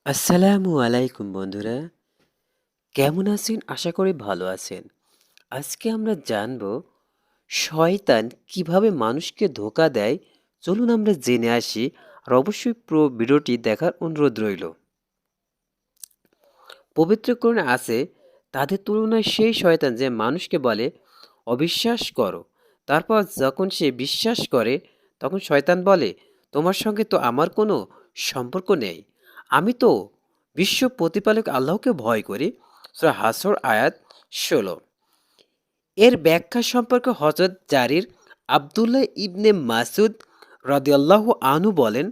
আসসালামু আলাইকুম বন্ধুরা, কেমন আছেন? আশা করি ভালো আছেন। আজকে আমরা জানব শয়তান কিভাবে মানুষকে ধোঁকা দেয়। চলুন আমরা জেনে আসি, আর অবশ্যই পুরো ভিডিওটি দেখার অনুরোধ রইল। পবিত্র কোরআনে আছে, তাদের তুলনায় সেই শয়তান যে মানুষকে বলে অবিশ্বাস করো, তারপর যখন সে বিশ্বাস করে তখন শয়তান বলে তোমার সঙ্গে তো আমার কোনো সম্পর্ক নেই, আমি তো বিশ্ব প্রতিপালক আল্লাহকে ভয় করি। সূরা হাসর আয়াত ১৬। এর ব্যাখ্যা সম্পর্কে হযরত জারির আব্দুল্লাহ ইবনে মাসুদ রাদিয়াল্লাহু আনহু বলেন,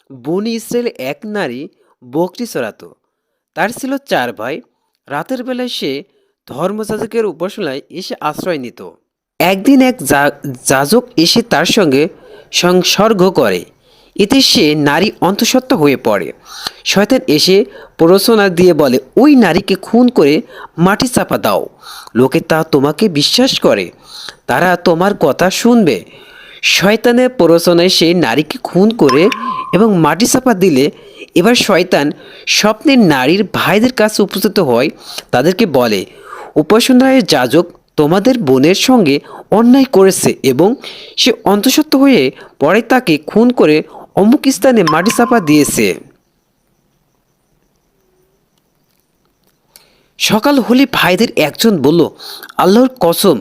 বনী ইসরায়েল এক নারী বকরি চড়াতো। তার ছিল ৪ ভাই। রাতের বেলায় সে ধর্মযাজকের উপাসনায় এসে আশ্রয় নিত। একদিন এক যাজক এসে তার সঙ্গে সংসর্গ করে। এতে সে নারী অন্তঃসত্ত্বা হয়ে পড়ে। শয়তান এসে প্ররোচনা দিয়ে বলে, ওই নারীকে খুন করে মাটি চাপা দাও। লোকে তা তোমাকে বিশ্বাস করে, তারা তোমার কথা শুনবে। শয়তানের প্ররোচনায় সেই নারীকে খুন করে এবং মাটি চাপা দিলে এবার শয়তান স্বপ্নে নারীর ভাইদের কাছে উপস্থিত হয়। তাদেরকে বলে, উপাসনায় যাজক তোমাদের বোনের সঙ্গে অন্যায় করেছে এবং সে অন্তঃসত্ত্বা হয়ে পরে তাকে খুন করে অমুক স্থানে মাটি চাপা দিয়েছে। সকাল হলে ভাইদের একজন বলল, আল্লাহর কসম,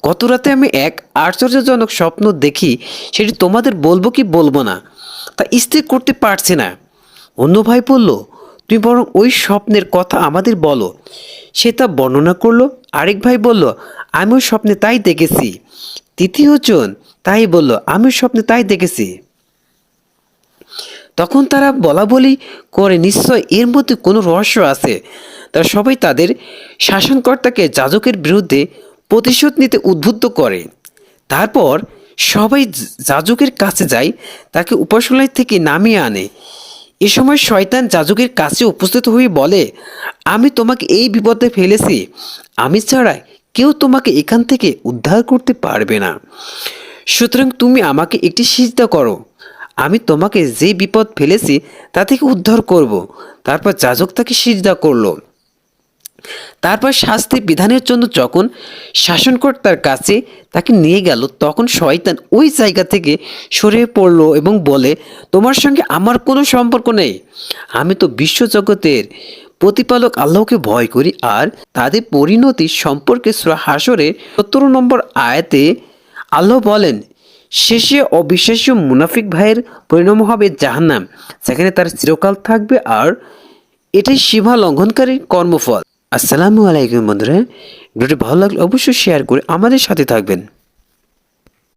গত রাতে আমি এক আশ্চর্যজনক স্বপ্ন দেখি, সেটি তোমাদের বলবো কি বলবো না তা স্থির করতে পারছে না। অন্য ভাই বলল, তুমি বরং ওই স্বপ্নের কথা আমাদের বলো। সে তা বর্ণনা করলো। আরেক ভাই বলল, আমিও স্বপ্নে তাই দেখেছি। তৃতীয়জন তাই বলল, আমিও স্বপ্নে তাই দেখেছি। তখন তারা বলা বলি করে, নিশ্চয় এর মধ্যে কোনো রহস্য আছে। তারা সবাই তাদের শাসনকর্তাকে যাজকের বিরুদ্ধে প্রতিশোধ নিতে উদ্বুদ্ধ করে। তারপর সবাই যাজকের কাছে যায়, তাকে উপাসনালয় থেকে নামিয়ে আনে। এ সময় শয়তান যাজকের কাছে উপস্থিত হয়ে বলে, আমি তোমাকে এই বিপদে ফেলেছি, আমি ছাড়া কেউ তোমাকে এখান থেকে উদ্ধার করতে পারবে না। সুতরাং তুমি আমাকে একটি সিজদা করো, আমি তোমাকে যে বিপদ ফেলেছি তা থেকে উদ্ধার করব। তারপর যাজক তাকে সিজদা করলো। তারপর শাস্তি বিধানের জন্য যখন শাসনকর্তার কাছে তাকে নিয়ে গেল, তখন শয়তান ওই জায়গা থেকে সরে পড়ল এবং বলে, তোমার সঙ্গে আমার কোনো সম্পর্ক নেই, আমি তো বিশ্বজগতের প্রতিপালক আল্লাহকে ভয় করি। আর তাদের পরিণতি সম্পর্কে সূরা হাসরে ৭০ নম্বর আয়াতে আল্লাহ বলেন, শেষে অবিশ্বাসী মুনাফিক ভাইয়ের পরিণাম হবে জাহান্নাম, সেখানে তার চিরকাল থাকবে, আর এটাই সীমা লঙ্ঘনকারী কর্মফল। আসসালামু আলাইকুম বন্ধুরা, ভিডিওটি ভালো লাগলে অবশ্যই শেয়ার করে আমাদের সাথে থাকবেন।